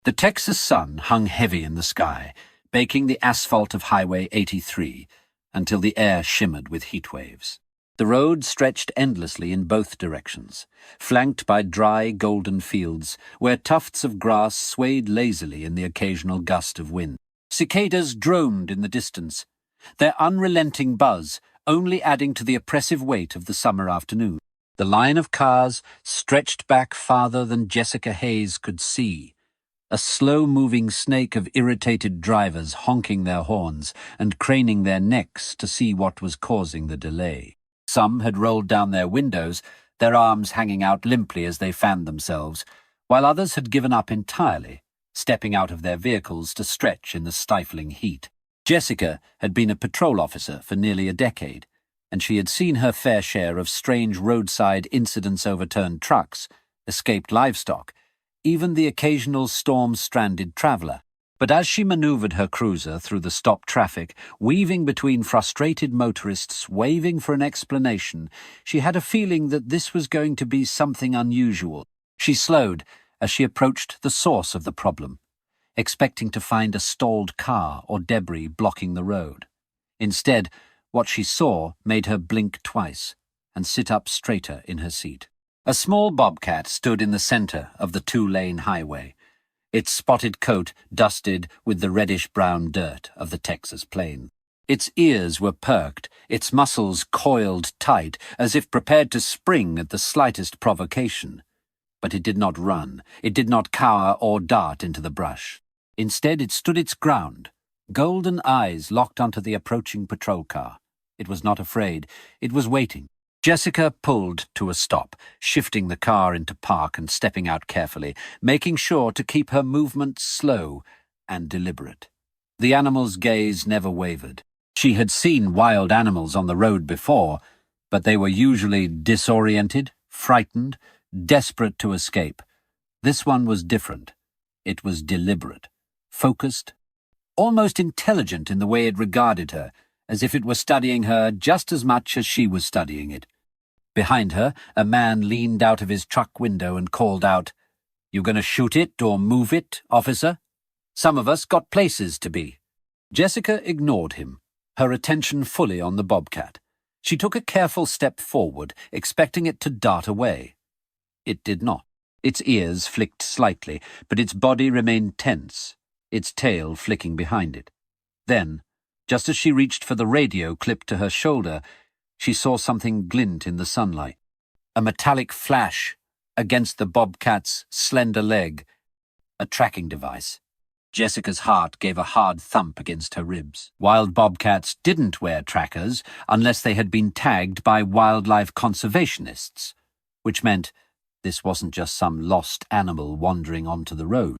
The Texas sun hung heavy in the sky, baking the asphalt of Highway 83 until the air shimmered with heat waves. The road stretched endlessly in both directions, flanked by dry, golden fields where tufts of grass swayed lazily in the occasional gust of wind. Cicadas droned in the distance, their unrelenting buzz only adding to the oppressive weight of the summer afternoon. The line of cars stretched back farther than Jessica Hayes could see, a slow-moving snake of irritated drivers honking their horns and craning their necks to see what was causing the delay. Some had rolled down their windows, their arms hanging out limply as they fanned themselves, while others had given up entirely, stepping out of their vehicles to stretch in the stifling heat. Jessica had been a patrol officer for nearly a decade, and she had seen her fair share of strange roadside incidents: overturned trucks, escaped livestock, even the occasional storm-stranded traveler. But as she maneuvered her cruiser through the stopped traffic, weaving between frustrated motorists waving for an explanation, she had a feeling that this was going to be something unusual. She slowed as she approached the source of the problem, expecting to find a stalled car or debris blocking the road. Instead, what she saw made her blink twice and sit up straighter in her seat. A small bobcat stood in the center of the two-lane highway, its spotted coat dusted with the reddish-brown dirt of the Texas plain. Its ears were perked, its muscles coiled tight, as if prepared to spring at the slightest provocation. But it did not run, it did not cower or dart into the brush. Instead, it stood its ground, golden eyes locked onto the approaching patrol car. It was not afraid, it was waiting. Jessica pulled to a stop, shifting the car into park and stepping out carefully, making sure to keep her movement slow and deliberate. The animal's gaze never wavered. She had seen wild animals on the road before, but they were usually disoriented, frightened, desperate to escape. This one was different. It was deliberate, focused, almost intelligent in the way it regarded her, as if it were studying her just as much as she was studying it. Behind her, a man leaned out of his truck window and called out, "You gonna shoot it or move it, officer? Some of us got places to be." Jessica ignored him, her attention fully on the bobcat. She took a careful step forward, expecting it to dart away. It did not. Its ears flicked slightly, but its body remained tense, its tail flicking behind it. Then, just as she reached for the radio clipped to her shoulder, she saw something glint in the sunlight. A metallic flash against the bobcat's slender leg. A tracking device. Jessica's heart gave a hard thump against her ribs. Wild bobcats didn't wear trackers unless they had been tagged by wildlife conservationists, which meant this wasn't just some lost animal wandering onto the road.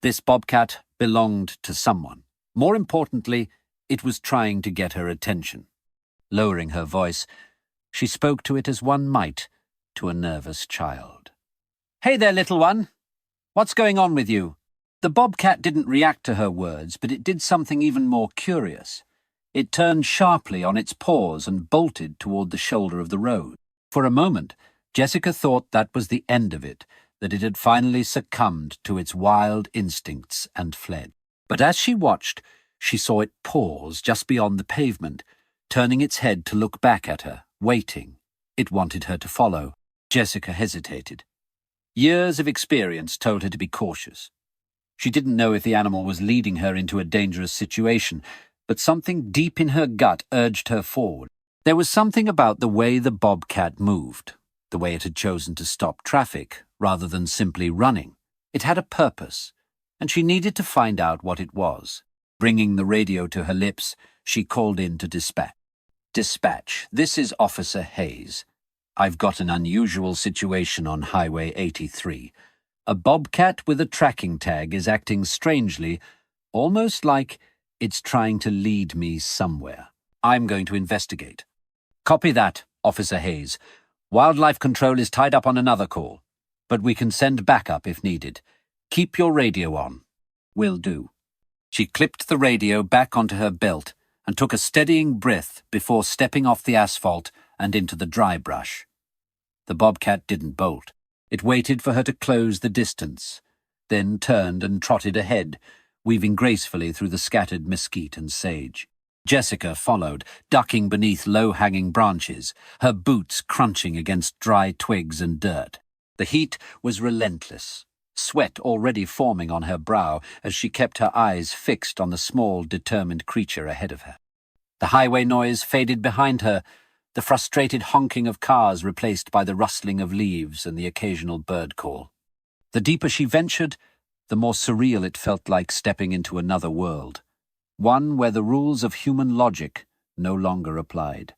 This bobcat belonged to someone. More importantly, it was trying to get her attention. Lowering her voice, she spoke to it as one might to a nervous child. "Hey there, little one. What's going on with you?" The bobcat didn't react to her words, but it did something even more curious. It turned sharply on its paws and bolted toward the shoulder of the road. For a moment, Jessica thought that was the end of it, that it had finally succumbed to its wild instincts and fled. But as she watched, she saw it pause just beyond the pavement, turning its head to look back at her, waiting. It wanted her to follow. Jessica hesitated. Years of experience told her to be cautious. She didn't know if the animal was leading her into a dangerous situation, but something deep in her gut urged her forward. There was something about the way the bobcat moved, the way it had chosen to stop traffic rather than simply running. It had a purpose, and she needed to find out what it was. Bringing the radio to her lips, she called in to dispatch. "Dispatch, this is Officer Hayes. I've got an unusual situation on Highway 83. A bobcat with a tracking tag is acting strangely, almost like it's trying to lead me somewhere. I'm going to investigate." "Copy that, Officer Hayes. Wildlife Control is tied up on another call, but we can send backup if needed. Keep your radio on." "Will do." She clipped the radio back onto her belt and took a steadying breath before stepping off the asphalt and into the dry brush. The bobcat didn't bolt. It waited for her to close the distance, then turned and trotted ahead, weaving gracefully through the scattered mesquite and sage. Jessica followed, ducking beneath low-hanging branches, her boots crunching against dry twigs and dirt. The heat was relentless, sweat already forming on her brow as she kept her eyes fixed on the small, determined creature ahead of her. The highway noise faded behind her, the frustrated honking of cars replaced by the rustling of leaves and the occasional bird call. The deeper she ventured, the more surreal it felt, like stepping into another world, one where the rules of human logic no longer applied.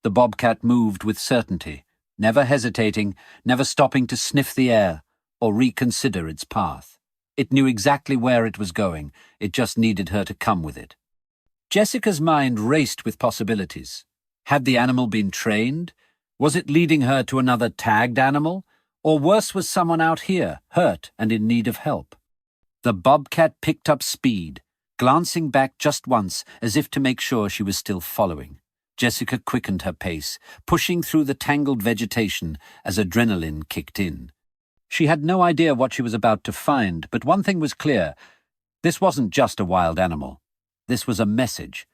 The bobcat moved with certainty, never hesitating, never stopping to sniff the air or reconsider its path. It knew exactly where it was going, it just needed her to come with it. Jessica's mind raced with possibilities. Had the animal been trained? Was it leading her to another tagged animal? Or worse, was someone out here, hurt and in need of help? The bobcat picked up speed, glancing back just once as if to make sure she was still following. Jessica quickened her pace, pushing through the tangled vegetation as adrenaline kicked in. She had no idea what she was about to find, but one thing was clear. This wasn't just a wild animal. This was a message,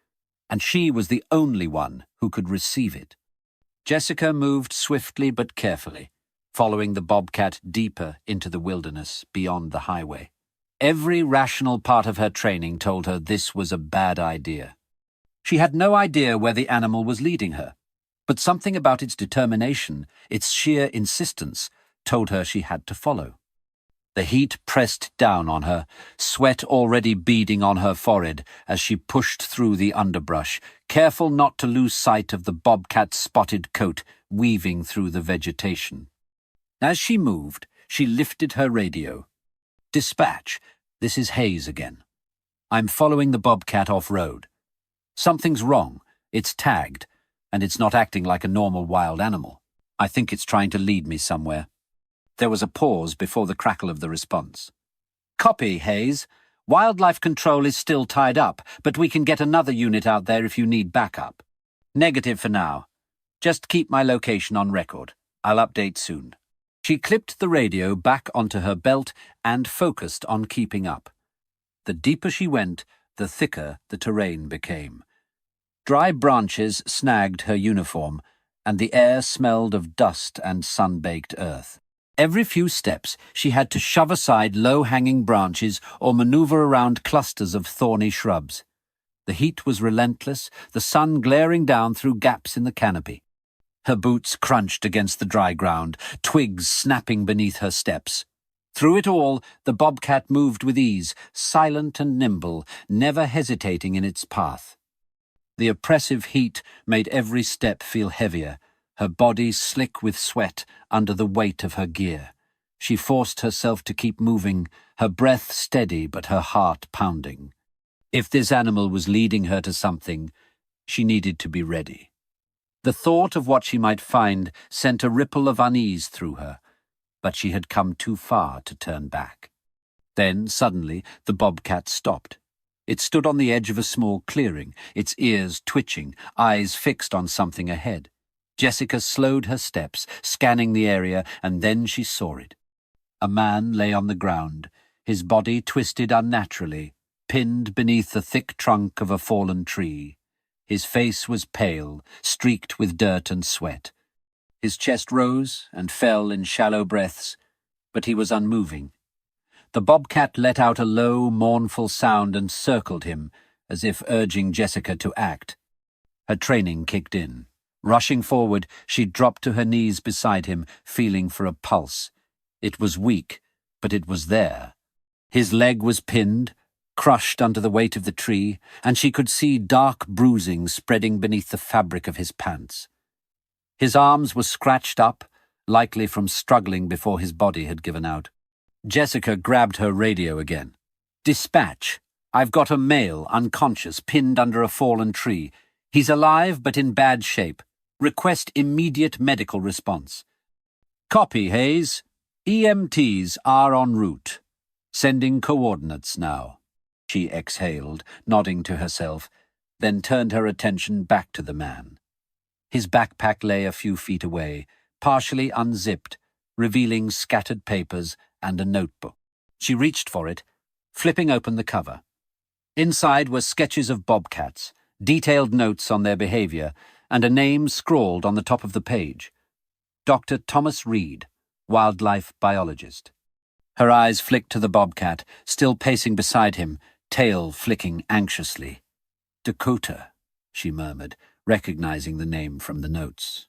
and she was the only one who could receive it. Jessica moved swiftly but carefully, following the bobcat deeper into the wilderness beyond the highway. Every rational part of her training told her this was a bad idea. She had no idea where the animal was leading her, but something about its determination, its sheer insistence, told her she had to follow. The heat pressed down on her, sweat already beading on her forehead as she pushed through the underbrush, careful not to lose sight of the bobcat's spotted coat weaving through the vegetation. As she moved, she lifted her radio. "Dispatch, this is Hayes again. I'm following the bobcat off-road. Something's wrong. It's tagged, and it's not acting like a normal wild animal. I think it's trying to lead me somewhere." There was a pause before the crackle of the response. "Copy, Hayes. Wildlife control is still tied up, but we can get another unit out there if you need backup." "Negative for now. Just keep my location on record. I'll update soon." She clipped the radio back onto her belt and focused on keeping up. The deeper she went, the thicker the terrain became. Dry branches snagged her uniform, and the air smelled of dust and sun-baked earth. Every few steps, she had to shove aside low-hanging branches or maneuver around clusters of thorny shrubs. The heat was relentless, the sun glaring down through gaps in the canopy. Her boots crunched against the dry ground, twigs snapping beneath her steps. Through it all, the bobcat moved with ease, silent and nimble, never hesitating in its path. The oppressive heat made every step feel heavier, her body slick with sweat under the weight of her gear. She forced herself to keep moving, her breath steady but her heart pounding. If this animal was leading her to something, she needed to be ready. The thought of what she might find sent a ripple of unease through her, but she had come too far to turn back. Then, suddenly, the bobcat stopped. It stood on the edge of a small clearing, its ears twitching, eyes fixed on something ahead. Jessica slowed her steps, scanning the area, and then she saw it. A man lay on the ground, his body twisted unnaturally, pinned beneath the thick trunk of a fallen tree. His face was pale, streaked with dirt and sweat. His chest rose and fell in shallow breaths, but he was unmoving. The bobcat let out a low, mournful sound and circled him, as if urging Jessica to act. Her training kicked in. Rushing forward, she dropped to her knees beside him, feeling for a pulse. It was weak, but it was there. His leg was pinned, crushed under the weight of the tree, and she could see dark bruising spreading beneath the fabric of his pants. His arms were scratched up, likely from struggling before his body had given out. Jessica grabbed her radio again. "Dispatch. I've got a male, unconscious, pinned under a fallen tree. He's alive but in bad shape. Request immediate medical response." "Copy, Hayes. EMTs are en route. Sending coordinates now." She exhaled, nodding to herself, then turned her attention back to the man. His backpack lay a few feet away, partially unzipped, revealing scattered papers and a notebook. She reached for it, flipping open the cover. Inside were sketches of bobcats, detailed notes on their behavior, and a name scrawled on the top of the page. Dr. Thomas Reed, wildlife biologist. Her eyes flicked to the bobcat, still pacing beside him, tail flicking anxiously. Dakota, she murmured, recognizing the name from the notes.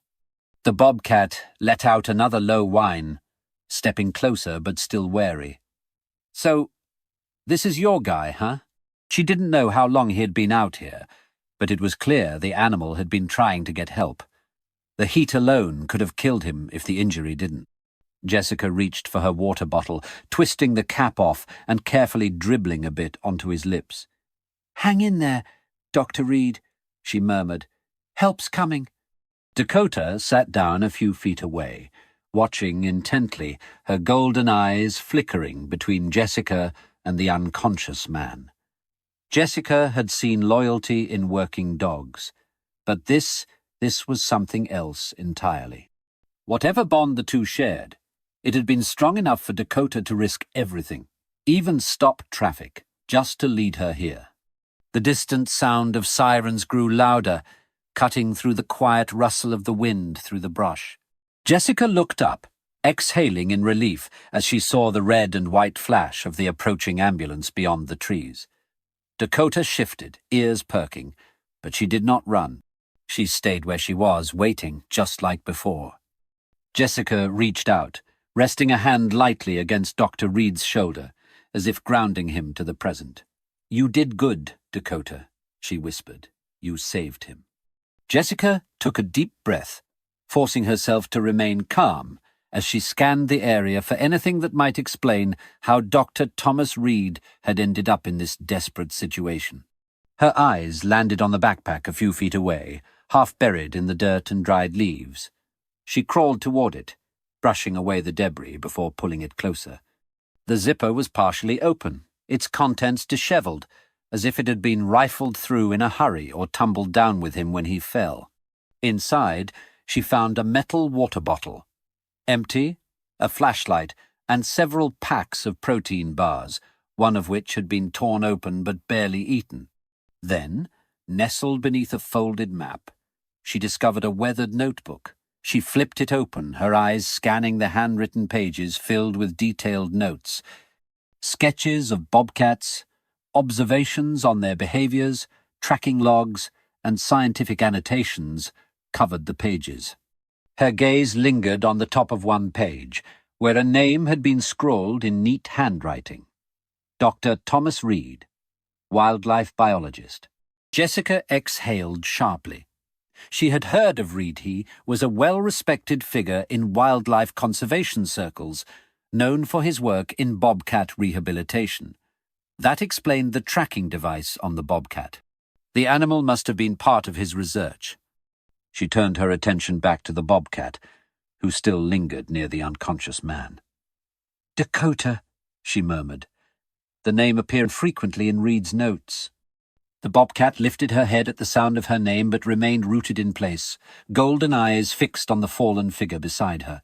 The bobcat let out another low whine, stepping closer but still wary. So, this is your guy, huh? She didn't know how long he had been out here, but it was clear the animal had been trying to get help. The heat alone could have killed him if the injury didn't. Jessica reached for her water bottle, twisting the cap off and carefully dribbling a bit onto his lips. "Hang in there, Dr. Reed," she murmured. "Help's coming." Dakota sat down a few feet away, watching intently, her golden eyes flickering between Jessica and the unconscious man. Jessica had seen loyalty in working dogs, but this was something else entirely. Whatever bond the two shared, it had been strong enough for Dakota to risk everything, even stop traffic, just to lead her here. The distant sound of sirens grew louder, cutting through the quiet rustle of the wind through the brush. Jessica looked up, exhaling in relief as she saw the red and white flash of the approaching ambulance beyond the trees. Dakota shifted, ears perking, but she did not run. She stayed where she was, waiting, just like before. Jessica reached out, resting a hand lightly against Dr. Reed's shoulder, as if grounding him to the present. "You did good, Dakota," she whispered. "You saved him." Jessica took a deep breath, forcing herself to remain calm as she scanned the area for anything that might explain how Dr. Thomas Reed had ended up in this desperate situation. Her eyes landed on the backpack a few feet away, half buried in the dirt and dried leaves. She crawled toward it, brushing away the debris before pulling it closer. The zipper was partially open, its contents disheveled, as if it had been rifled through in a hurry or tumbled down with him when he fell. Inside, she found a metal water bottle, empty, a flashlight, and several packs of protein bars, one of which had been torn open but barely eaten. Then, nestled beneath a folded map, she discovered a weathered notebook. She flipped it open, her eyes scanning the handwritten pages filled with detailed notes. Sketches of bobcats, observations on their behaviors, tracking logs, and scientific annotations covered the pages. Her gaze lingered on the top of one page, where a name had been scrawled in neat handwriting. Dr. Thomas Reed, wildlife biologist. Jessica exhaled sharply. She had heard of Reed. He was a well-respected figure in wildlife conservation circles, known for his work in bobcat rehabilitation. That explained the tracking device on the bobcat. The animal must have been part of his research. She turned her attention back to the bobcat, who still lingered near the unconscious man. "Dakota," she murmured. The name appeared frequently in Reed's notes. The bobcat lifted her head at the sound of her name but remained rooted in place, golden eyes fixed on the fallen figure beside her.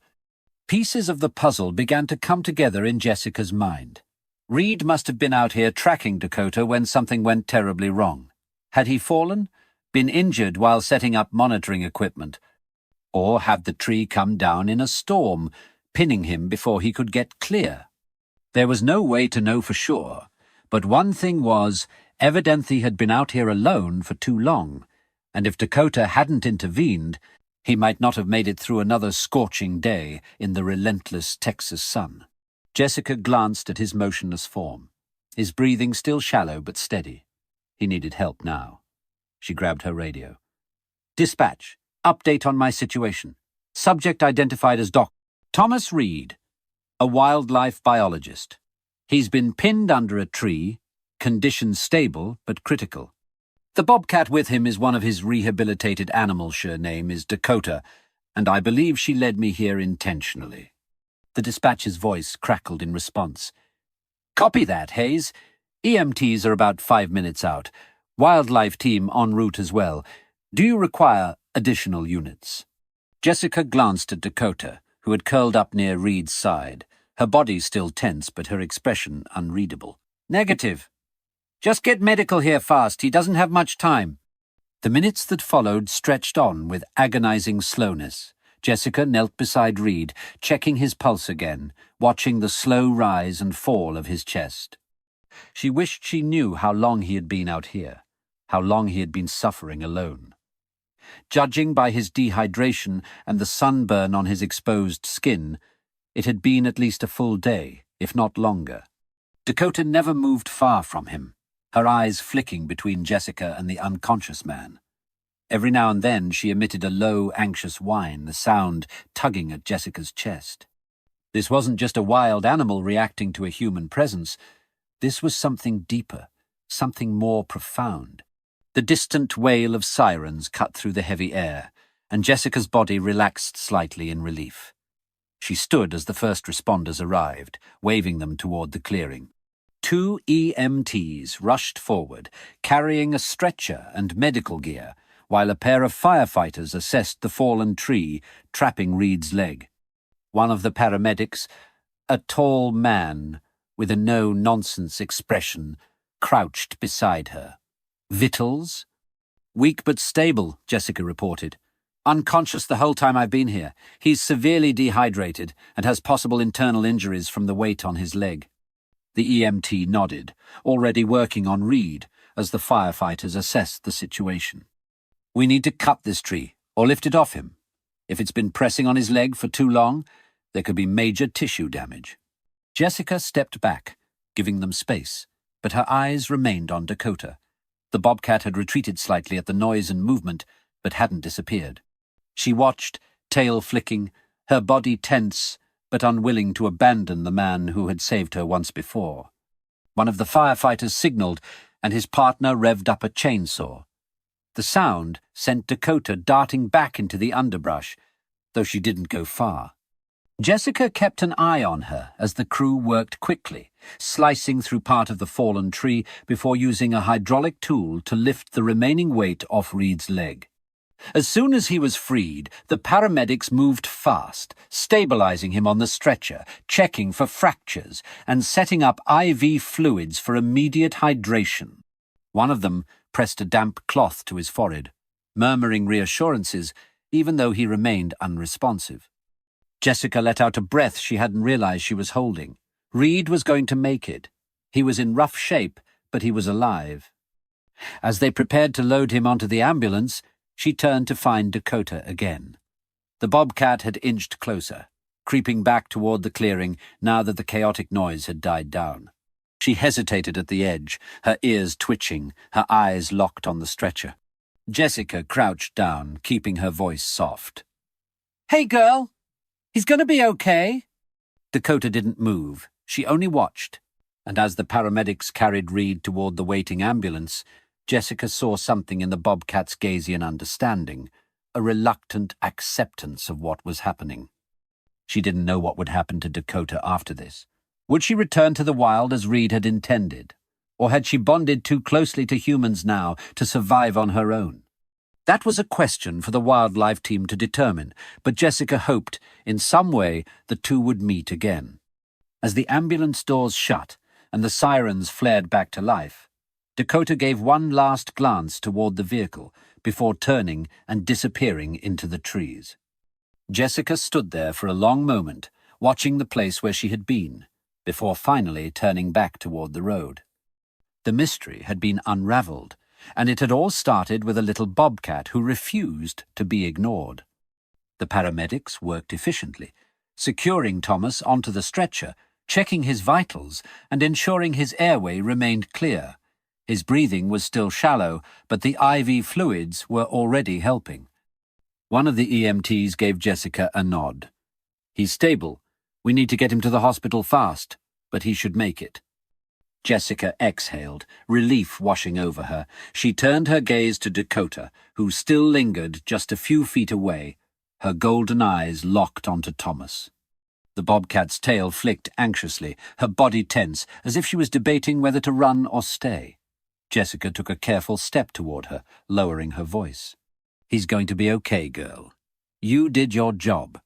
Pieces of the puzzle began to come together in Jessica's mind. Reed must have been out here tracking Dakota when something went terribly wrong. Had he fallen? Been injured while setting up monitoring equipment? Or had the tree come down in a storm, pinning him before he could get clear? There was no way to know for sure, but one thing was, evidently had been out here alone for too long, and if Dakota hadn't intervened, he might not have made it through another scorching day in the relentless Texas sun. Jessica glanced at his motionless form, his breathing still shallow but steady. He needed help now. She grabbed her radio. "Dispatch, update on my situation. Subject identified as Dr. Thomas Reed, a wildlife biologist. He's been pinned under a tree, condition stable but critical. The bobcat with him is one of his rehabilitated animals. Her name is Dakota, and I believe she led me here intentionally." The dispatcher's voice crackled in response. "Copy that, Hayes. EMTs are about 5 minutes out. Wildlife team en route as well. Do you require additional units?" Jessica glanced at Dakota, who had curled up near Reed's side, her body still tense but her expression unreadable. "Negative. Just get medical here fast, he doesn't have much time." The minutes that followed stretched on with agonizing slowness. Jessica knelt beside Reed, checking his pulse again, watching the slow rise and fall of his chest. She wished she knew how long he had been out here, how long he had been suffering alone. Judging by his dehydration and the sunburn on his exposed skin, it had been at least a full day, if not longer. Dakota never moved far from him, her eyes flicking between Jessica and the unconscious man. Every now and then she emitted a low, anxious whine, the sound tugging at Jessica's chest. This wasn't just a wild animal reacting to a human presence. This was something deeper, something more profound. The distant wail of sirens cut through the heavy air, and Jessica's body relaxed slightly in relief. She stood as the first responders arrived, waving them toward the clearing. 2 EMTs rushed forward, carrying a stretcher and medical gear, while a pair of firefighters assessed the fallen tree, trapping Reed's leg. One of the paramedics, a tall man with a no-nonsense expression, crouched beside her. "Vitals?" "Weak but stable," Jessica reported. "Unconscious the whole time I've been here. He's severely dehydrated and has possible internal injuries from the weight on his leg." The EMT nodded, already working on Reed as the firefighters assessed the situation. "We need to cut this tree, or lift it off him. If it's been pressing on his leg for too long, there could be major tissue damage." Jessica stepped back, giving them space, but her eyes remained on Dakota. The bobcat had retreated slightly at the noise and movement, but hadn't disappeared. She watched, tail flicking, her body tense, but unwilling to abandon the man who had saved her once before. One of the firefighters signaled, and his partner revved up a chainsaw. The sound sent Dakota darting back into the underbrush, though she didn't go far. Jessica kept an eye on her as the crew worked quickly, slicing through part of the fallen tree before using a hydraulic tool to lift the remaining weight off Reed's leg. As soon as he was freed, the paramedics moved fast, stabilizing him on the stretcher, checking for fractures, and setting up IV fluids for immediate hydration. One of them pressed a damp cloth to his forehead, murmuring reassurances, even though he remained unresponsive. Jessica let out a breath she hadn't realized she was holding. Reed was going to make it. He was in rough shape, but he was alive. As they prepared to load him onto the ambulance, she turned to find Dakota again. The bobcat had inched closer, creeping back toward the clearing now that the chaotic noise had died down. She hesitated at the edge, her ears twitching, her eyes locked on the stretcher. Jessica crouched down, keeping her voice soft. "Hey, girl! He's gonna be okay." Dakota didn't move. She only watched, and as the paramedics carried Reed toward the waiting ambulance, Jessica saw something in the bobcat's Gaysian understanding, a reluctant acceptance of what was happening. She didn't know what would happen to Dakota after this. Would she return to the wild as Reed had intended? Or had she bonded too closely to humans now to survive on her own? That was a question for the wildlife team to determine, but Jessica hoped, in some way, the two would meet again. As the ambulance doors shut and the sirens flared back to life, Dakota gave one last glance toward the vehicle before turning and disappearing into the trees. Jessica stood there for a long moment, watching the place where she had been, before finally turning back toward the road. The mystery had been unraveled, and it had all started with a little bobcat who refused to be ignored. The paramedics worked efficiently, securing Thomas onto the stretcher, checking his vitals, and ensuring his airway remained clear. His breathing was still shallow, but the IV fluids were already helping. One of the EMTs gave Jessica a nod. "He's stable. We need to get him to the hospital fast, but he should make it." Jessica exhaled, relief washing over her. She turned her gaze to Dakota, who still lingered just a few feet away, her golden eyes locked onto Thomas. The bobcat's tail flicked anxiously, her body tense, as if she was debating whether to run or stay. Jessica took a careful step toward her, lowering her voice. "He's going to be okay, girl. You did your job."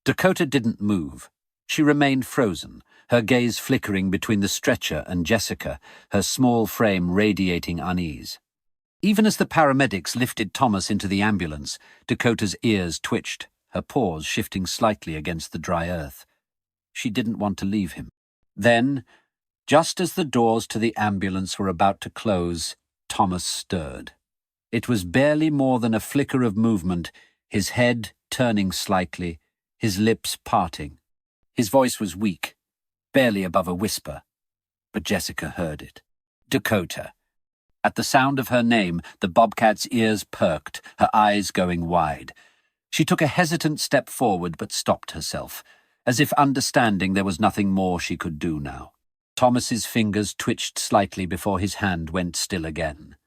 Dakota didn't move. She remained frozen, her gaze flickering between the stretcher and Jessica, her small frame radiating unease. Even as the paramedics lifted Thomas into the ambulance, Dakota's ears twitched, her paws shifting slightly against the dry earth. She didn't want to leave him. Then, just as the doors to the ambulance were about to close, Thomas stirred. It was barely more than a flicker of movement, his head turning slightly, his lips parting. His voice was weak, barely above a whisper, but Jessica heard it. Dakota. At the sound of her name, the bobcat's ears perked, her eyes going wide. She took a hesitant step forward but stopped herself, as if understanding there was nothing more she could do now. Thomas's fingers twitched slightly before his hand went still again.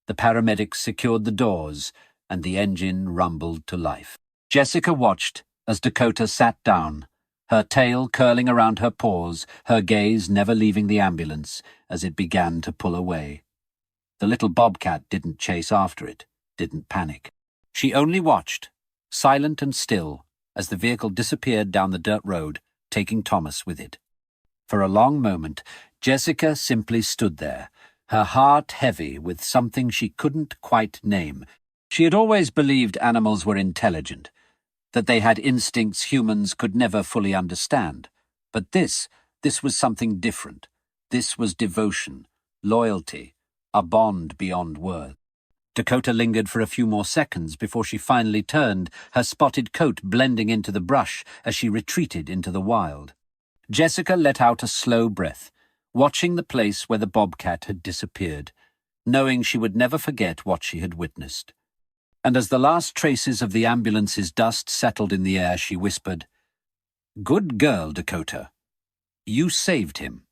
The paramedics secured the doors, and the engine rumbled to life. Jessica watched as Dakota sat down, her tail curling around her paws, her gaze never leaving the ambulance as it began to pull away. The little bobcat didn't chase after it, didn't panic. She only watched, silent and still, as the vehicle disappeared down the dirt road, taking Thomas with it. For a long moment, Jessica simply stood there, her heart heavy with something she couldn't quite name. She had always believed animals were intelligent, that they had instincts humans could never fully understand. But this was something different. This was devotion, loyalty, a bond beyond words. Dakota lingered for a few more seconds before she finally turned, her spotted coat blending into the brush as she retreated into the wild. Jessica let out a slow breath, watching the place where the bobcat had disappeared, knowing she would never forget what she had witnessed. And as the last traces of the ambulance's dust settled in the air, she whispered, "Good girl, Dakota. You saved him."